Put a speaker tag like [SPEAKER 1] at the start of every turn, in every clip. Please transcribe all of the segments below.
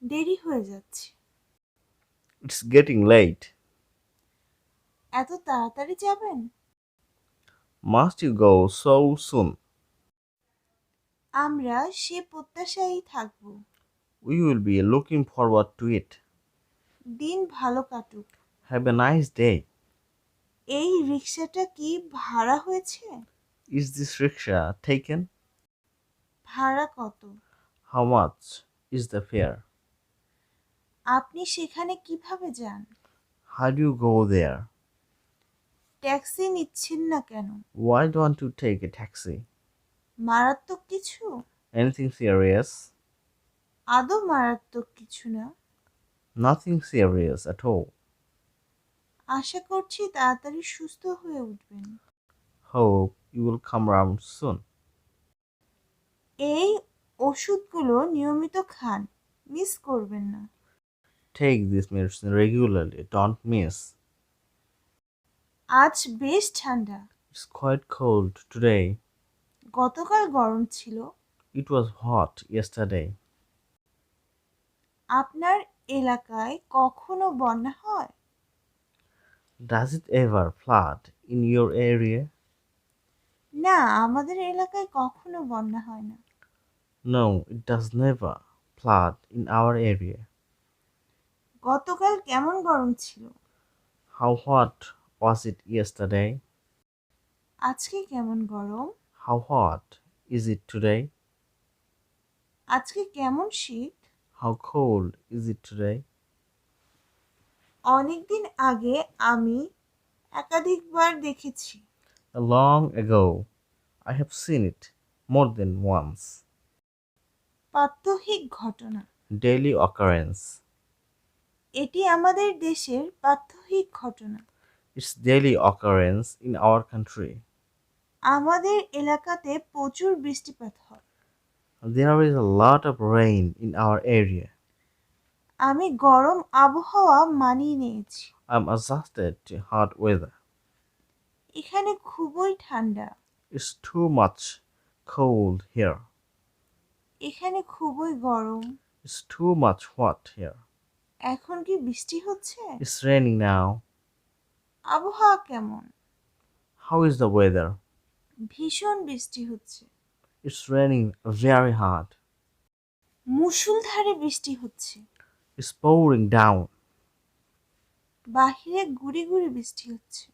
[SPEAKER 1] দেরি হয়ে যাচ্ছে।
[SPEAKER 2] It's getting late.
[SPEAKER 1] এত তাড়াতাড়ি যাবেন?
[SPEAKER 2] Must you go so soon?
[SPEAKER 1] আমরা সে প্রত্যাশায় থাকব।
[SPEAKER 2] We will be looking forward to it.
[SPEAKER 1] দিন ভালো কাটুক।
[SPEAKER 2] Have a nice day.
[SPEAKER 1] এই রিকশাটা কি ভাড়া হয়েছে?
[SPEAKER 2] Is this rickshaw taken?
[SPEAKER 1] ভাড়া কত?
[SPEAKER 2] How much is the fare?
[SPEAKER 1] আপনি সেখানে কিভাবে যান?
[SPEAKER 2] How do you go there?
[SPEAKER 1] Taxi নিচ্ছেন না কেন?
[SPEAKER 2] Why don't you take a taxi?
[SPEAKER 1] মারাত্মক কিছু?
[SPEAKER 2] Anything serious?
[SPEAKER 1] আদৌ মারাত্মক কিছু না।
[SPEAKER 2] Nothing serious at all.
[SPEAKER 1] আশা করছি তাড়াতাড়ি সুস্থ হয়ে উঠবেন।
[SPEAKER 2] Hope you will come round soon.
[SPEAKER 1] এই ওষুধগুলো নিয়মিত খান, মিস করবেন না।
[SPEAKER 2] Take this medicine regularly. Don't miss.
[SPEAKER 1] আজ বেশ ঠান্ডা।
[SPEAKER 2] It's quite cold today.
[SPEAKER 1] গতকাল গরম ছিল।
[SPEAKER 2] It was hot yesterday.
[SPEAKER 1] আপনার এলাকায় কখনো বন্যা হয়?
[SPEAKER 2] Does it ever flood in your area?
[SPEAKER 1] না, আমাদের এলাকায় কখনো বন্যা হয় না।
[SPEAKER 2] No, it does never flood in our area.
[SPEAKER 1] গতকাল কেমন গরম ছিল?
[SPEAKER 2] How hot was it yesterday?
[SPEAKER 1] আজকে কেমন গরম?
[SPEAKER 2] How hot is it today?
[SPEAKER 1] আজকে কেমন শীত?
[SPEAKER 2] How cold is it today?
[SPEAKER 1] অনেকদিন আগে আমি একাধিকবার দেখেছি।
[SPEAKER 2] Long ago, I have seen it more than once.
[SPEAKER 1] প্রাত্যহিক ঘটনা।
[SPEAKER 2] Daily occurrence.
[SPEAKER 1] এটি আমাদের দেশের প্রাত্যহিক ঘটনা।
[SPEAKER 2] It's daily occurrence in our country.
[SPEAKER 1] আমাদের এলাকাতে প্রচুর বৃষ্টিপাত হয়।
[SPEAKER 2] There is a lot of rain in our area.
[SPEAKER 1] আমি গরম আবহাওয়া মানিয়ে নিয়েছি।
[SPEAKER 2] I'm adjusted to hot weather.
[SPEAKER 1] এখানে খুবই ঠান্ডা।
[SPEAKER 2] It's too much cold here.
[SPEAKER 1] এখানে খুবই গরম।
[SPEAKER 2] It's too much hot here.
[SPEAKER 1] এখন কি বৃষ্টি হচ্ছে?
[SPEAKER 2] It's raining now.
[SPEAKER 1] আবহাওয়া কেমন?
[SPEAKER 2] How is the weather?
[SPEAKER 1] ভীষণ বৃষ্টি হচ্ছে।
[SPEAKER 2] It's raining very hard.
[SPEAKER 1] মুষলধারে বৃষ্টি হচ্ছে।
[SPEAKER 2] It's pouring down.
[SPEAKER 1] বাহিরে গুড়ি গুড়ি বৃষ্টি হচ্ছে।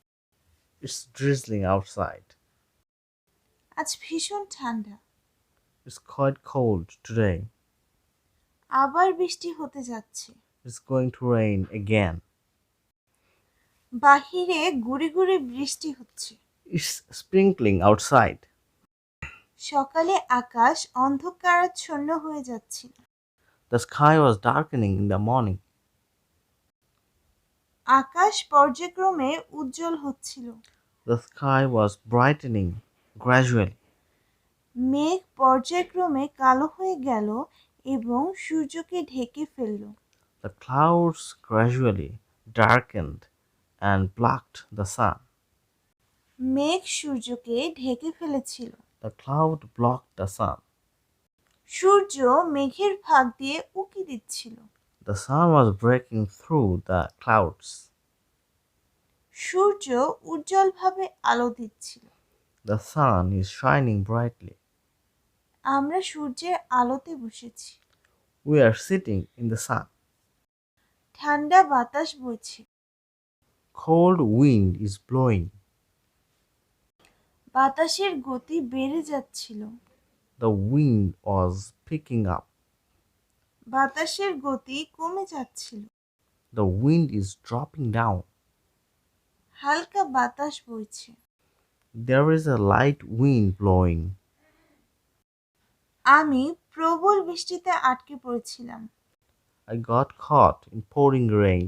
[SPEAKER 2] It's drizzling outside.
[SPEAKER 1] আজ ভীষণ ঠান্ডা।
[SPEAKER 2] It's quite cold today.
[SPEAKER 1] আবার বৃষ্টি হতে যাচ্ছে।
[SPEAKER 2] It's going to rain again.
[SPEAKER 1] বাহিরে গুড়ি গুড়ি বৃষ্টি হচ্ছে।
[SPEAKER 2] It's sprinkling outside.
[SPEAKER 1] সকালে আকাশ অন্ধকারাচ্ছন্ন হয়ে যাচ্ছিল।
[SPEAKER 2] The sky was darkening in the morning.
[SPEAKER 1] আকাশ পর্যায়ক্রমে উজ্জ্বল হচ্ছিল।
[SPEAKER 2] The sky was brightening gradually.
[SPEAKER 1] মেঘ পর্যায়ক্রমে কালো হয়ে গেল এবং সূর্যকে ঢেকে ফেলল।
[SPEAKER 2] The clouds gradually darkened and blocked the sun.
[SPEAKER 1] মেঘ সূর্যকে ঢেকে ফেলেছিল।
[SPEAKER 2] The cloud blocked the sun.
[SPEAKER 1] সূর্য মেঘের ফাঁক দিয়ে উঁকি দিচ্ছিল।
[SPEAKER 2] The sun was breaking through the clouds.
[SPEAKER 1] সূর্য উজ্জ্বলভাবে আলো দিচ্ছিল।
[SPEAKER 2] The sun is shining brightly.
[SPEAKER 1] আমরা সূর্যের আলোতে বসেছি।
[SPEAKER 2] We are sitting in the sun.
[SPEAKER 1] ঠান্ডা বাতাস বইছে।
[SPEAKER 2] Cold wind is blowing.
[SPEAKER 1] বাতাসের গতি বেড়ে যাচ্ছিল।
[SPEAKER 2] The wind was picking up.
[SPEAKER 1] বাতাসের গতি কমে যাচ্ছিল।
[SPEAKER 2] The wind is dropping down.
[SPEAKER 1] হালকা বাতাস বইছে।
[SPEAKER 2] There is a light wind blowing.
[SPEAKER 1] আমি প্রবল বৃষ্টিতে আটকে পড়েছিলাম।
[SPEAKER 2] I got caught in pouring rain.